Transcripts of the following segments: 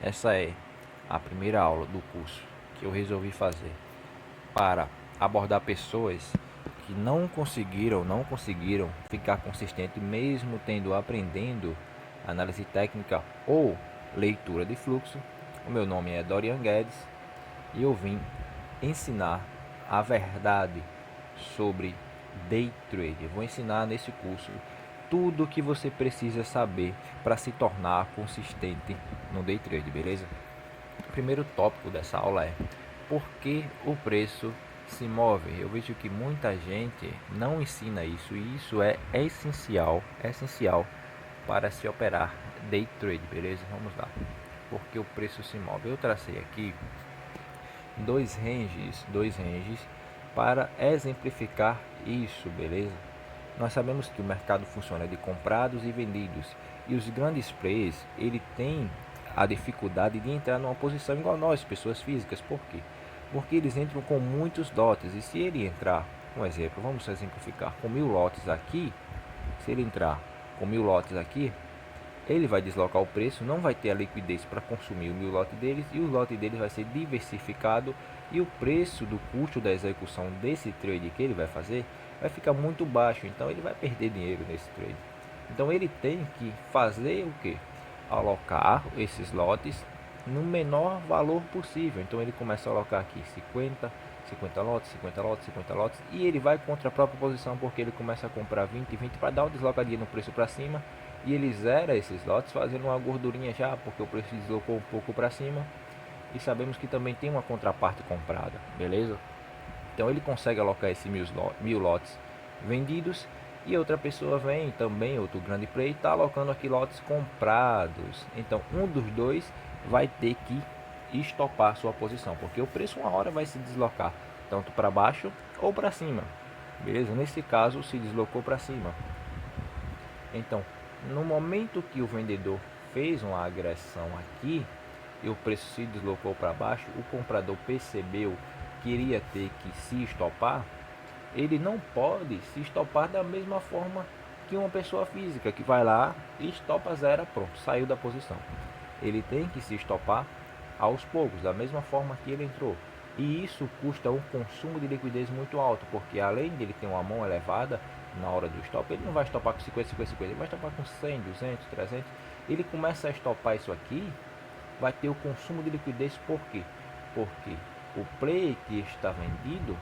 Essa é a primeira aula do curso que eu resolvi fazer para abordar pessoas que não conseguiram ficar consistente mesmo tendo aprendendo análise técnica ou leitura de fluxo. O meu nome é Dorian Guedes e eu vim ensinar a verdade sobre day trade. Eu vou ensinar nesse curso tudo o que você precisa saber para se tornar consistente no day trade, beleza? O primeiro tópico dessa aula é por que o preço se move. Eu vejo que muita gente não ensina isso e isso é essencial para se operar day trade, beleza? Vamos lá. Por que o preço se move? Eu tracei aqui dois ranges para exemplificar isso, beleza? Nós sabemos que o mercado funciona de comprados e vendidos e os grandes players, ele tem a dificuldade de entrar numa posição igual nós, pessoas físicas. Por quê? Porque eles entram com muitos lotes e se ele entrar, um exemplo, vamos exemplificar com 1000 lotes aqui, se ele entrar com 1000 lotes aqui, ele vai deslocar o preço, não vai ter a liquidez para consumir o 1000 lote deles e o lote deles vai ser diversificado e o preço do custo da execução desse trade que ele vai fazer vai ficar muito baixo, então ele vai perder dinheiro nesse trade. Então ele tem que fazer o que? Alocar esses lotes no menor valor possível. Então ele começa a alocar aqui 50 lotes, 50 lotes, 50 lotes e ele vai contra a própria posição porque ele começa a comprar 20 para dar uma deslocadinha no preço para cima e ele zera esses lotes fazendo uma gordurinha já porque o preço deslocou um pouco para cima e sabemos que também tem uma contraparte comprada, beleza? Então ele consegue alocar esses 1000 lotes vendidos e outra pessoa vem também, outro grande player, está alocando aqui lotes comprados. Então um dos dois vai ter que estopar sua posição, porque o preço uma hora vai se deslocar tanto para baixo ou para cima, beleza? Nesse caso se deslocou para cima. Então, no momento que o vendedor fez uma agressão aqui e o preço se deslocou para baixo, o comprador percebeu que iria ter que se estopar. Ele não pode se estopar da mesma forma que uma pessoa física que vai lá e estopa zero, pronto, saiu da posição. Ele tem que se estopar aos poucos, da mesma forma que ele entrou. E isso custa um consumo de liquidez muito alto, porque além de ele ter uma mão elevada na hora do stop, ele não vai estopar com 50, 50, 50, ele vai estopar com 100, 200, 300. Ele começa a estopar isso aqui, vai ter o consumo de liquidez. Por quê? Porque o play que está vendido,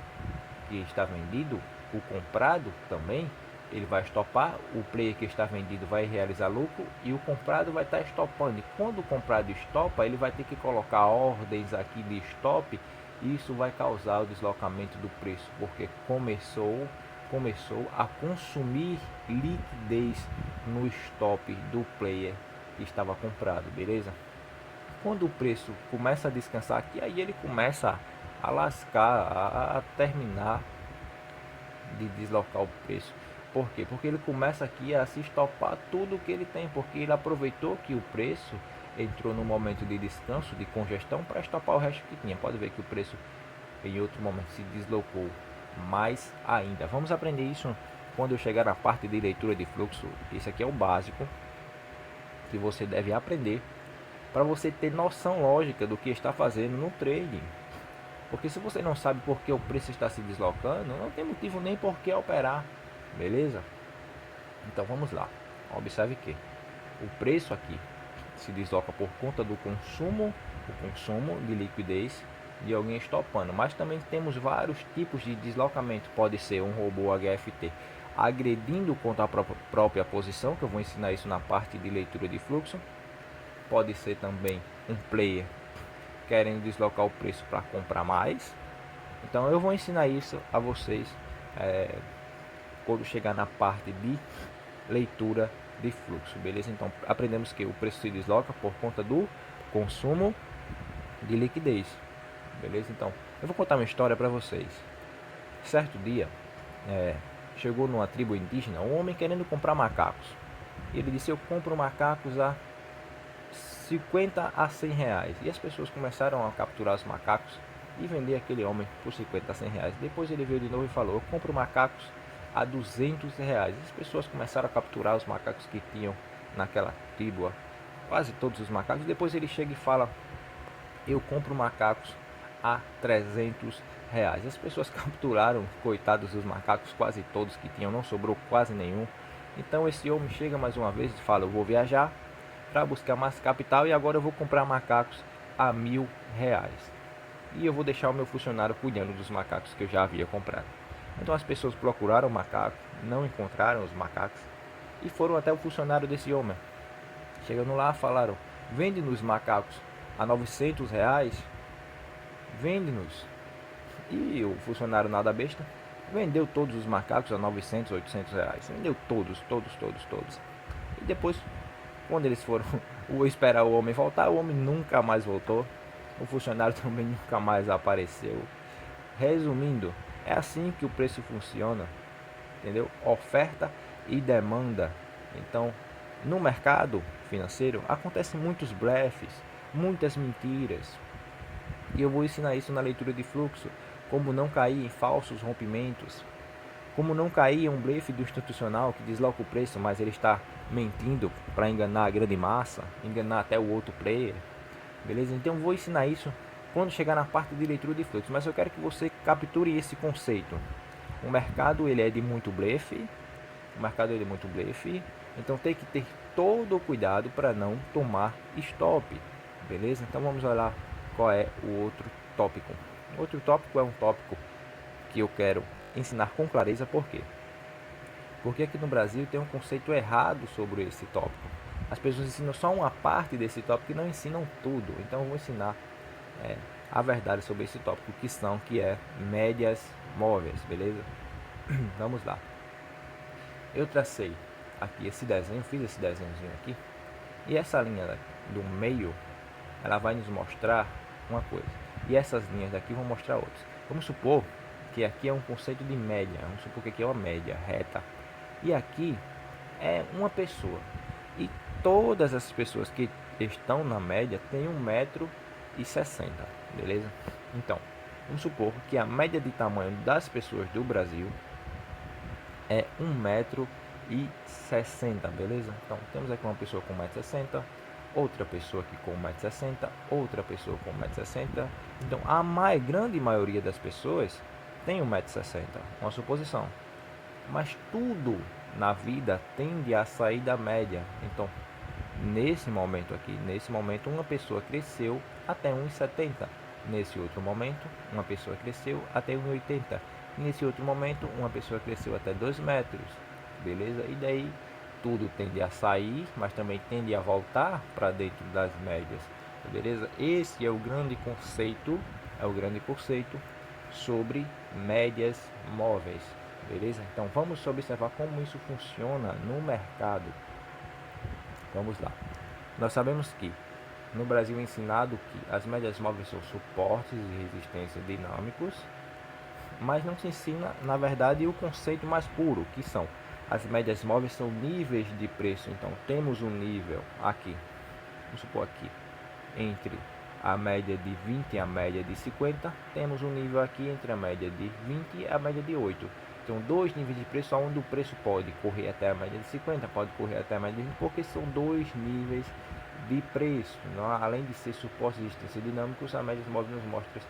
o comprado também, ele vai estopar, o player que está vendido vai realizar lucro e o comprado vai estar estopando. E quando o comprado estopa, ele vai ter que colocar ordens aqui de stop e isso vai causar o deslocamento do preço, porque começou a consumir liquidez no stop do player que estava comprado, beleza? Quando o preço começa a descansar aqui, aí ele começa a lascar, a terminar de deslocar o preço. Por quê? Porque ele começa aqui a se estopar tudo que ele tem, porque ele aproveitou que o preço entrou no momento de descanso, de congestão, para estopar o resto que tinha. Pode ver que o preço em outro momento se deslocou mais ainda. Vamos aprender isso quando eu chegar na parte de leitura de fluxo. Esse aqui é o básico que você deve aprender para você ter noção lógica do que está fazendo no trading. Porque se você não sabe por que o preço está se deslocando, não tem motivo nem por que operar, beleza? Então vamos lá. Observe que o preço aqui se desloca por conta do consumo de liquidez de alguém estopando. Mas também temos vários tipos de deslocamento. Pode ser um robô HFT agredindo contra a própria posição, que eu vou ensinar isso na parte de leitura de fluxo. Pode ser também um player querendo deslocar o preço para comprar mais. Então eu vou ensinar isso a vocês quando chegar na parte de leitura de fluxo, beleza? Então aprendemos que o preço se desloca por conta do consumo de liquidez, beleza? Então eu vou contar uma história para vocês. Certo dia chegou numa tribo indígena um homem querendo comprar macacos. Ele disse: eu compro macacos a 50 a 100 reais. E as pessoas começaram a capturar os macacos e vender aquele homem por 50 a 100 reais. Depois ele veio de novo e falou: eu compro macacos a 200 reais. E as pessoas começaram a capturar os macacos que tinham naquela tribo quase todos os macacos. Depois ele chega e fala: eu compro macacos a R$ 300. As pessoas capturaram, coitados dos macacos, quase todos que tinham, não sobrou quase nenhum. Então esse homem chega mais uma vez e fala: eu vou viajar para buscar mais capital e agora eu vou comprar macacos a R$ 1.000. E eu vou deixar o meu funcionário cuidando dos macacos que eu já havia comprado. Então as pessoas procuraram o macaco, não encontraram os macacos e foram até o funcionário desse homem. Chegando lá, falaram: vende-nos macacos a R$ 900, vende-nos. E o funcionário nada besta vendeu todos os macacos a R$ 900, R$ 800. Vendeu todos, todos, todos, todos. E depois, quando eles foram esperar o homem voltar, o homem nunca mais voltou. O funcionário também nunca mais apareceu. Resumindo, é assim que o preço funciona, entendeu? Oferta e demanda. Então, no mercado financeiro acontecem muitos blefes, muitas mentiras. E eu vou ensinar isso na leitura de fluxo, como não cair em falsos rompimentos, como não cair em um blefe do institucional que desloca o preço, mas ele está mentindo para enganar a grande massa, enganar até o outro player. Beleza? Então eu vou ensinar isso quando chegar na parte de leitura de fluxo, mas eu quero que você capture esse conceito. O mercado ele é de muito blefe, então tem que ter todo o cuidado para não tomar stop, beleza? Então vamos olhar qual é o outro tópico. O outro tópico é um tópico que eu quero ensinar com clareza. Por quê? Porque aqui no Brasil tem um conceito errado sobre esse tópico. As pessoas ensinam só uma parte desse tópico e não ensinam tudo. Então eu vou ensinar a verdade sobre esse tópico, que é médias móveis, beleza? Vamos lá. Eu tracei aqui esse desenho, fiz esse desenhozinho aqui, e essa linha do meio, ela vai nos mostrar uma coisa, e essas linhas daqui vão mostrar outras. Vamos supor que aqui é um conceito de média, vamos supor que aqui é uma média reta, e aqui é uma pessoa, e todas as pessoas que estão na média têm 1,60 m, beleza? Então, vamos supor que a média de tamanho das pessoas do Brasil é 1,60 m, beleza? Então temos aqui uma pessoa com 1,60 m, outra pessoa aqui com 1,60 m, outra pessoa com 1,60 m. Então a grande maioria das pessoas tem 1,60 m, uma suposição. Mas tudo na vida tende a sair da média. Então nesse momento aqui, uma pessoa cresceu até 1,70 m. Nesse outro momento, uma pessoa cresceu até 1,80 m. Nesse outro momento, uma pessoa cresceu até 2 metros, beleza? E daí tudo tende a sair, mas também tende a voltar para dentro das médias, beleza? Esse é o grande conceito, sobre médias móveis, beleza? Então vamos observar como isso funciona no mercado. Vamos lá. Nós sabemos que no Brasil é ensinado que as médias móveis são suportes de resistência dinâmicos, mas não se ensina, na verdade, o conceito mais puro, que são as médias móveis, são níveis de preço. Então temos um nível aqui, vamos supor aqui, entre a média de 20 e a média de 50, temos um nível aqui entre a média de 20 e a média de 8. Então dois níveis de preço, onde o preço pode correr até a média de 50, pode correr até a média de 20, porque são dois níveis de preço. Não, além de ser suportes de resistência dinâmicos, a médias móveis nos mostra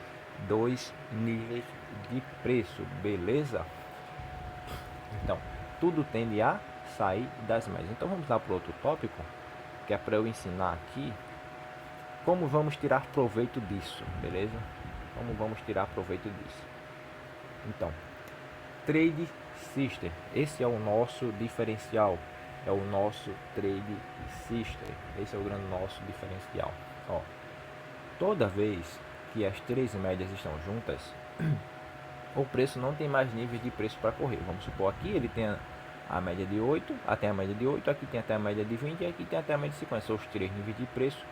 dois níveis de preço, beleza? Então tudo tende a sair das médias. Então vamos lá para o outro tópico, que é para eu ensinar aqui como vamos tirar proveito disso, beleza? Como vamos tirar proveito disso. Então, Trade System, esse é o nosso diferencial, é o nosso Trade System, esse é o grande nosso diferencial. Ó, toda vez que as três médias estão juntas, o preço não tem mais níveis de preço para correr. Vamos supor aqui ele tem a média de 8, até a média de 8, aqui tem até a média de 20 e aqui tem até a média de 50. São os três níveis de preço,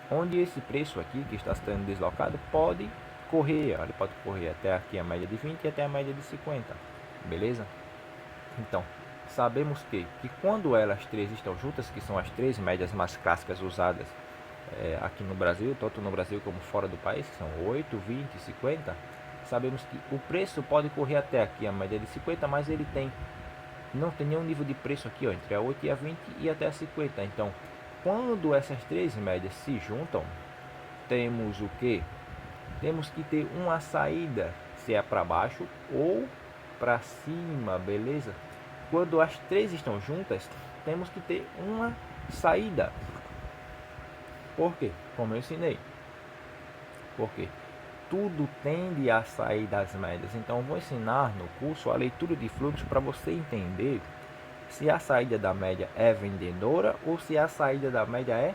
onde esse preço aqui que está sendo deslocado pode correr, ele pode correr até aqui a média de 20 e até a média de 50, beleza? Então sabemos que quando elas três estão juntas, que são as três médias mais clássicas usadas aqui no Brasil, tanto no Brasil como fora do país, que são 8, 20 e 50, sabemos que o preço pode correr até aqui a média de 50, mas não tem nenhum nível de preço aqui, ó, entre a 8 e a 20 e até a 50. Então quando essas três médias se juntam, temos o que? Temos que ter uma saída, se é para baixo ou para cima, beleza? Quando as três estão juntas, temos que ter uma saída. Por quê? Como eu ensinei. Porque tudo tende a sair das médias. Então eu vou ensinar no curso a leitura de fluxo para você entender se a saída da média é vendedora ou se a saída da média é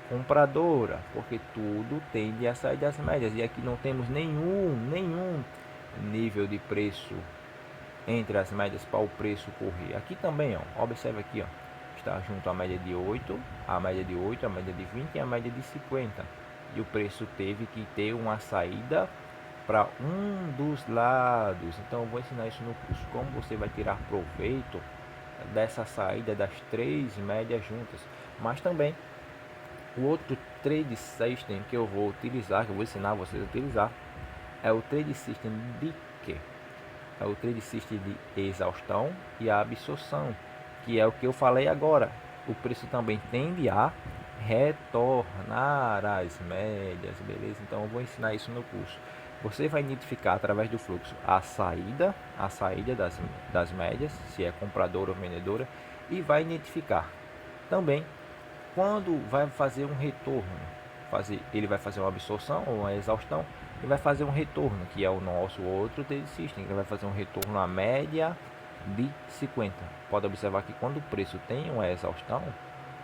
compradora, porque tudo tende a sair das médias e aqui não temos nenhum nível de preço entre as médias para o preço correr. Aqui também, ó, observe aqui, ó, está junto à média de 8, a média de 8, a média de 20 e a média de 50. E o preço teve que ter uma saída para um dos lados. Então eu vou ensinar isso no curso, como você vai tirar proveito dessa saída das três médias juntas. Mas também o outro trade system que eu vou utilizar, que eu vou ensinar vocês a utilizar, é o trade system de quê? É o trade system de exaustão e a absorção, que é o que eu falei agora. O preço também tende a retornar às médias, beleza? Então eu vou ensinar isso no curso. Você vai identificar através do fluxo a saída das médias, se é compradora ou vendedora, e vai identificar também quando vai fazer um retorno. Ele vai fazer uma absorção ou uma exaustão e vai fazer um retorno, que é o nosso outro trade system. Ele vai fazer um retorno à média de 50. Pode observar que quando o preço tem uma exaustão,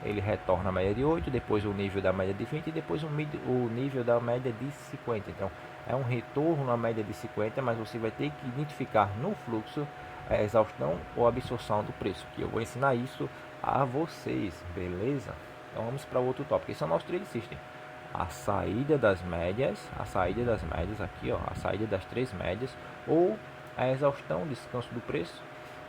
ele retorna a média de 8, depois o nível da média de 20 e depois o nível da média de 50. Então é um retorno à média de 50, mas você vai ter que identificar no fluxo a exaustão ou a absorção do preço, que eu vou ensinar isso a vocês, beleza? Então vamos para outro tópico. Esse é o nosso trade system. A saída das médias aqui, ó, a saída das três médias ou a exaustão, descanso do preço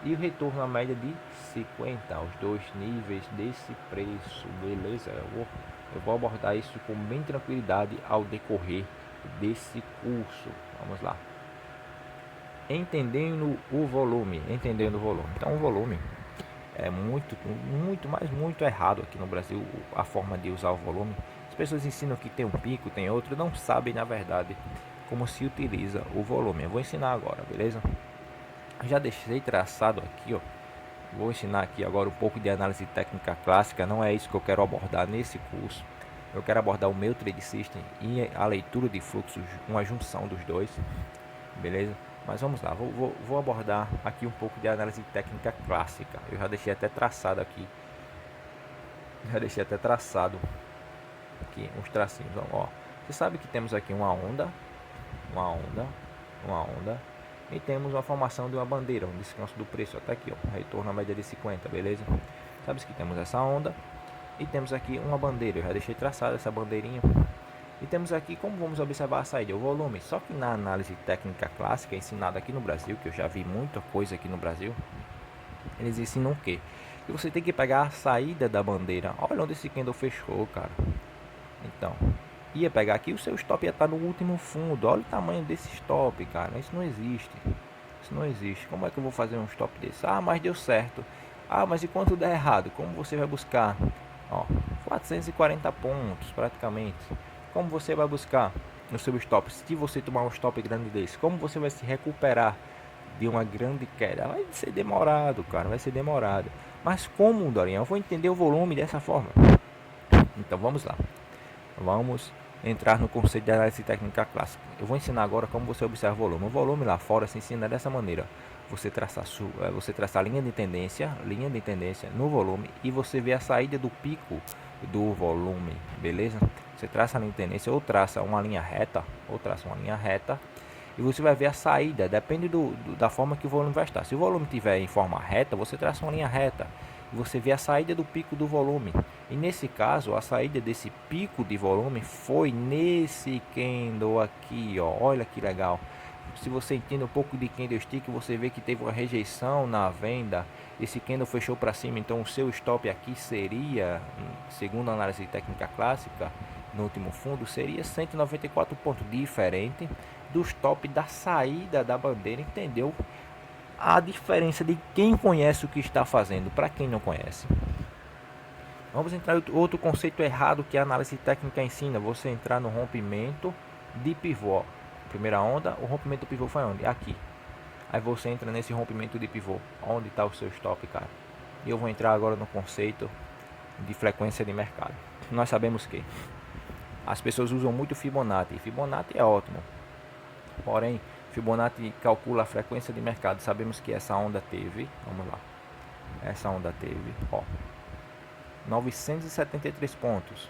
e o retorno à média de 50, os dois níveis desse preço, beleza? Eu vou abordar isso com bem tranquilidade ao decorrer desse curso. Vamos lá. Entendendo o volume. Então o volume é muito errado aqui no Brasil, a forma de usar o volume. As pessoas ensinam que tem um pico, tem outro, não sabem na verdade como se utiliza o volume. Eu vou ensinar agora, beleza? Já deixei traçado aqui, ó. Vou ensinar aqui agora um pouco de análise técnica clássica. Não é isso que eu quero abordar nesse curso. Eu quero abordar o meu trade system e a leitura de fluxos, uma junção dos dois, beleza? Mas vamos lá, vou abordar aqui um pouco de análise técnica clássica. Eu já deixei até traçado aqui. Aqui uns tracinhos, ó. Você sabe que temos aqui uma onda, e temos uma formação de uma bandeira, um descanso do preço, até aqui, ó, retorno à média de 50, beleza? Sabe que temos essa onda e temos aqui uma bandeira. Eu já deixei traçada essa bandeirinha. E temos aqui como vamos observar a saída, o volume. Só que na análise técnica clássica ensinada aqui no Brasil, que eu já vi muita coisa aqui no Brasil, eles ensinam o quê? Que você tem que pegar a saída da bandeira. Olha onde esse candle fechou, cara. Então, ia pegar aqui, o seu stop ia estar no último fundo. Olha o tamanho desse stop, cara. Isso não existe. Como é que eu vou fazer um stop desse? Ah, mas deu certo. Ah, mas e quando der errado? Como você vai buscar? Ó, 440 pontos praticamente. Como você vai buscar no seu stop? Se você tomar um stop grande desse, como você vai se recuperar de uma grande queda? Vai ser demorado, cara. Vai ser demorado. Mas como, Dorinha? Eu vou entender o volume dessa forma. Então vamos lá. Vamos entrar no conceito de análise técnica clássica. Eu vou ensinar agora como você observa o volume. O volume lá fora se ensina dessa maneira. Você traça a linha de tendência no volume e você vê a saída do pico do volume, beleza? Você traça a linha de tendência ou traça uma linha reta, e você vai ver a saída, depende da forma que o volume vai estar. Se o volume estiver em forma reta, você traça uma linha reta e você vê a saída do pico do volume. E nesse caso, a saída desse pico de volume foi nesse candle aqui, ó. Olha que legal. Se você entende um pouco de candlestick, você vê que teve uma rejeição na venda. Esse candle fechou para cima, então o seu stop aqui seria, segundo a análise técnica clássica, no último fundo, seria 194 pontos, diferente do stop da saída da bandeira, entendeu? A diferença de quem conhece o que está fazendo para quem não conhece. Vamos entrar em outro conceito errado que a análise técnica ensina. Você entrar no rompimento de pivô. Primeira onda, o rompimento do pivô foi onde? Aqui. Aí você entra nesse rompimento de pivô. Onde está o seu stop, cara? E eu vou entrar agora no conceito de frequência de mercado. Nós sabemos que as pessoas usam muito Fibonacci. Fibonacci é ótimo. Porém, Fibonacci calcula a frequência de mercado. Sabemos que essa onda teve, vamos lá. Essa onda teve, ó, 973 pontos.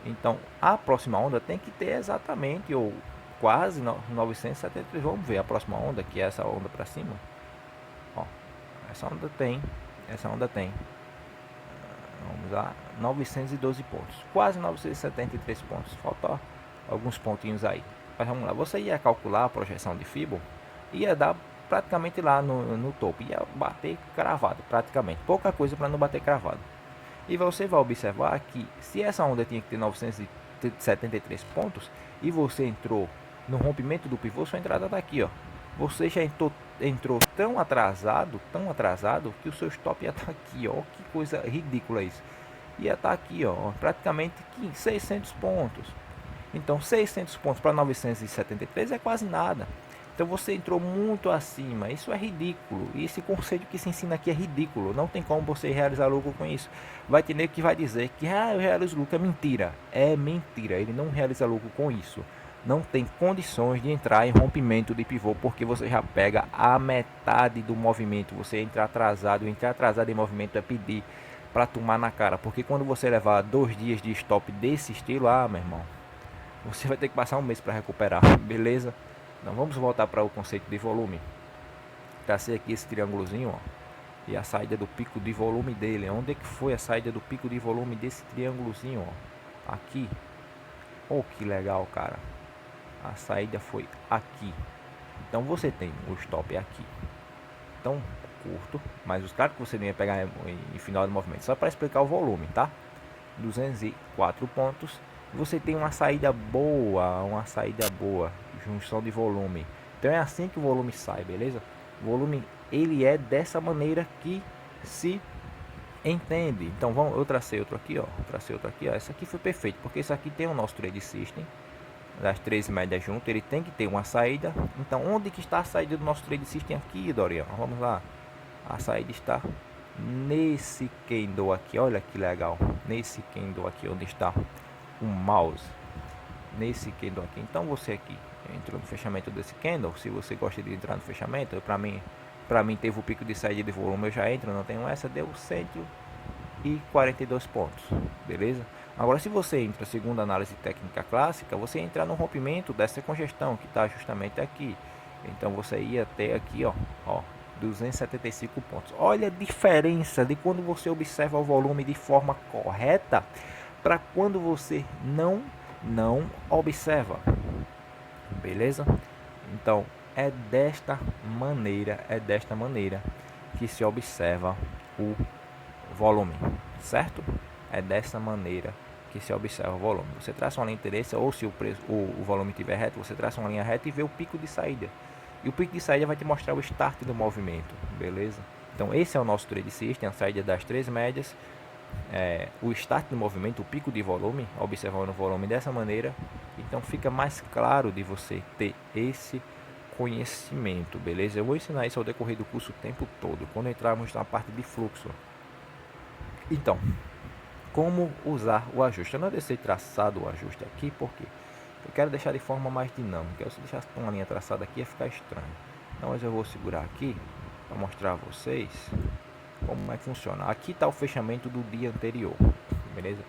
Então, a próxima onda tem que ter exatamente ou quase 973. Vamos ver a próxima onda, que é essa onda para cima. Ó, essa onda tem. Vamos lá, 912 pontos. Quase 973 pontos. Falta alguns pontinhos aí. Mas vamos lá, você ia calcular a projeção de Fibo, ia dar praticamente lá no topo, ia bater cravado praticamente. Pouca coisa para não bater cravado. E você vai observar que se essa onda tinha que ter 973 pontos e você entrou no rompimento do pivô, sua entrada está aqui, ó. Você já entrou tão atrasado que o seu stop ia estar aqui, ó. Que coisa ridícula isso. Ia estar aqui, ó, praticamente 600 pontos. Então 600 pontos para 973 é quase nada. Então você entrou muito acima. Isso é ridículo. E esse conceito que se ensina aqui é ridículo. Não tem como você realizar lucro com isso. Vai ter nego que vai dizer que eu realizo lucro. É mentira. É mentira. Ele não realiza lucro com isso. Não tem condições de entrar em rompimento de pivô, porque você já pega a metade do movimento. Você entra atrasado. Entrar atrasado em movimento é pedir para tomar na cara. Porque quando você levar 2 dias de stop desse estilo, meu irmão, você vai ter que passar um mês para recuperar. Beleza? Então vamos voltar para o conceito de volume. Tracei aqui esse triângulozinho, ó, e a saída do pico de volume dele. Onde é que foi a saída do pico de volume desse triângulozinho, ó? Aqui. Oh, que legal, cara. A saída foi aqui. Então você tem o stop aqui. Então, curto, mas os caras que você não ia pegar em final do movimento. Só para explicar o volume, tá? 204 pontos. Você tem uma saída boa, junção de volume. Então é assim que o volume sai, beleza? O volume, ele é dessa maneira que se entende. Então eu tracei outro aqui, ó. Essa aqui foi perfeito, porque isso aqui tem o nosso trade system das 3 médias junto, ele tem que ter uma saída. Então onde que está a saída do nosso trade system aqui, Dorian? Vamos lá. A saída está nesse candle aqui, olha que legal. Nesse candle aqui, onde está o mouse, nesse candle aqui. Então você aqui entrou no fechamento desse candle. Se você gosta de entrar no fechamento, para mim teve o pico de saída de volume, eu já entro, não tenho essa, deu 142 pontos, beleza? Agora se você entra segundo a análise técnica clássica, você entra no rompimento dessa congestão que está justamente aqui. Então você ia ter aqui, ó 275 pontos. Olha a diferença de quando você observa o volume de forma correta para quando você não observa, beleza? Então é desta maneira que se observa o volume, certo? É dessa maneira que se observa o volume. Você traça uma linha de interesse, ou se o volume estiver reto, você traça uma linha reta e vê o pico de saída. E o pico de saída vai te mostrar o start do movimento, beleza? Então esse é o nosso trade system, a saída das 3 médias. O start do movimento, o pico de volume, observando o volume dessa maneira. Então fica mais claro de você ter esse conhecimento, beleza? Eu vou ensinar isso ao decorrer do curso o tempo todo, quando entrarmos na parte de fluxo. Então, como usar o ajuste? Eu não deixei traçado o ajuste aqui, porque eu quero deixar de forma mais dinâmica. Se eu deixasse uma linha traçada aqui ia ficar estranho. Então, mas eu vou segurar aqui para mostrar a vocês como é que funciona. Aqui está o fechamento do dia anterior, beleza?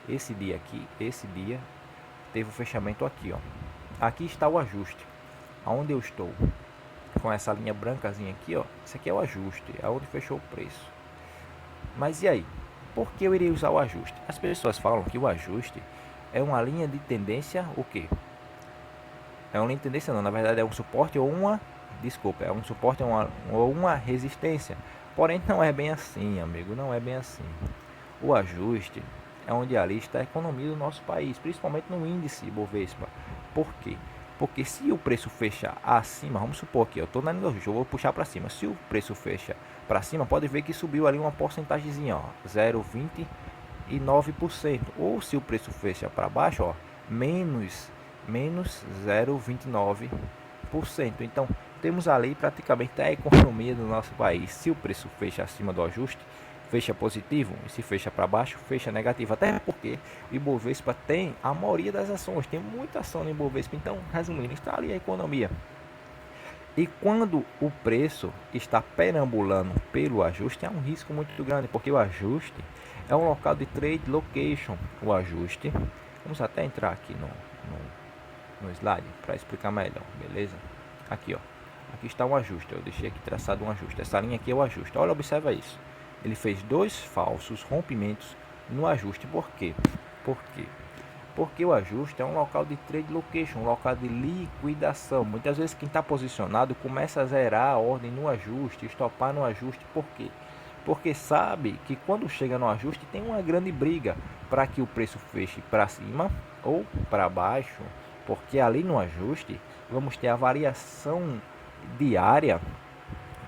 Esse dia teve o fechamento aqui, ó. Aqui está o ajuste, aonde eu estou com essa linha brancazinha aqui, ó. Isso aqui é o ajuste, é onde fechou o preço. Mas e aí? Por que eu iria usar o ajuste? As pessoas falam que o ajuste é uma linha de tendência, o quê? É uma linha de tendência não, na verdade é um suporte ou uma... Desculpa, é um suporte ou uma resistência. Porém não é bem assim, amigo, não é bem assim. O ajuste é onde ali está a economia do nosso país, principalmente no índice Bovespa. Por quê? Porque se o preço fecha acima, vamos supor que eu estou na linha do ajuste, eu vou puxar para cima. Se o preço fecha para cima, pode ver que subiu ali uma porcentagemzinha, ó, 0,20 0,29%. Ou se o preço fecha para baixo, ó, menos 0,29%. Então, temos ali praticamente a economia do nosso país. Se o preço fecha acima do ajuste, fecha positivo, e se fecha para baixo, fecha negativo. Até porque o Ibovespa tem a maioria das ações, tem muita ação no Ibovespa. Então, resumindo, está ali a economia. E quando o preço está perambulando pelo ajuste, é um risco muito grande, porque o ajuste é um local de trade location. O ajuste, vamos até entrar aqui no slide para explicar melhor, beleza? Aqui, ó, aqui está um ajuste, eu deixei aqui traçado um ajuste. Essa linha aqui é o ajuste. Olha, observa isso. Ele fez dois falsos rompimentos no ajuste. Por quê? Por quê? Porque o ajuste é um local de trade location, um local de liquidação. Muitas vezes quem está posicionado começa a zerar a ordem no ajuste, estopar no ajuste. Por quê? Porque sabe que quando chega no ajuste tem uma grande briga para que o preço feche para cima ou para baixo. Porque ali no ajuste vamos ter a variação diária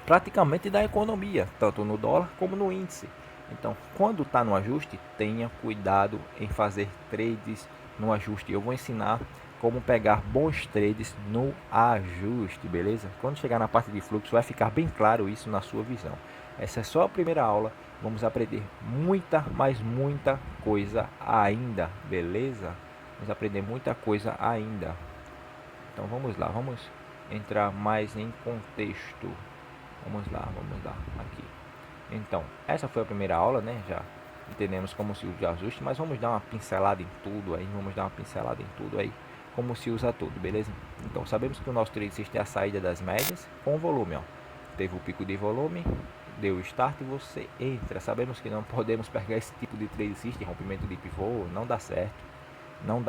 praticamente da economia, tanto no dólar como no índice. Então, quando está no ajuste, tenha cuidado em fazer trades no ajuste. Eu vou ensinar como pegar bons trades no ajuste, beleza? Quando chegar na parte de fluxo, vai ficar bem claro isso na sua visão. Essa é só a primeira aula. Vamos aprender muita, mas muita coisa ainda, beleza? Vamos aprender muita coisa ainda. Então, vamos lá, vamos entrar mais em contexto. Vamos lá, aqui. Então, essa foi a primeira aula, né? Já entendemos como se usa o ajuste, mas vamos dar uma pincelada em tudo aí, como se usa tudo, beleza? Então, sabemos que o nosso trade system é a saída das médias com volume, ó. Teve o pico de volume, deu o start e você entra. Sabemos que não podemos pegar esse tipo de trade system, rompimento de pivô, não dá certo. Não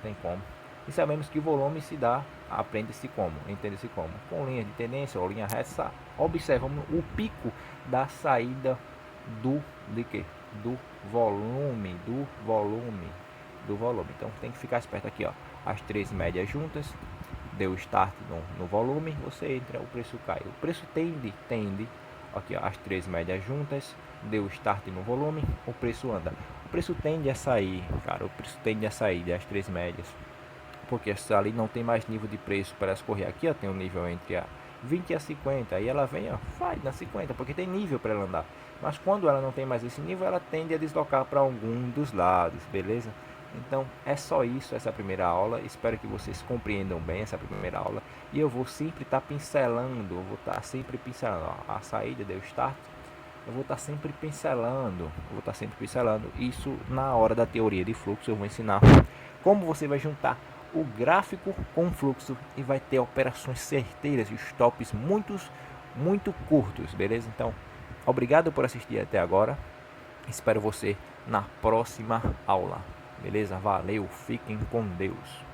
tem como. E sabemos que o volume se dá, aprende-se como, entende-se como, com linha de tendência ou linha reta. Observamos o pico da saída do volume. Então tem que ficar esperto aqui, ó. As três médias juntas, deu start no volume, você entra, o preço cai. O preço tende, aqui, ó, as três médias juntas, deu start no volume, o preço anda. O preço tende a sair, cara, das três médias, porque ali não tem mais nível de preço para escorrer. Aqui, ó, tem um nível entre a 20 e a 50, aí ela vem, ó, vai na 50, porque tem nível para ela andar. Mas quando ela não tem mais esse nível, ela tende a deslocar para algum dos lados, beleza? Então é só isso, essa primeira aula. Espero que vocês compreendam bem essa primeira aula. E eu vou sempre estar pincelando, ó, a saída deu start. Eu vou estar sempre pincelando, isso na hora da teoria de fluxo. Eu vou ensinar como você vai juntar o gráfico com o fluxo e vai ter operações certeiras e stops muito curtos, beleza? Então, obrigado por assistir até agora. Espero você na próxima aula. Beleza? Valeu, fiquem com Deus.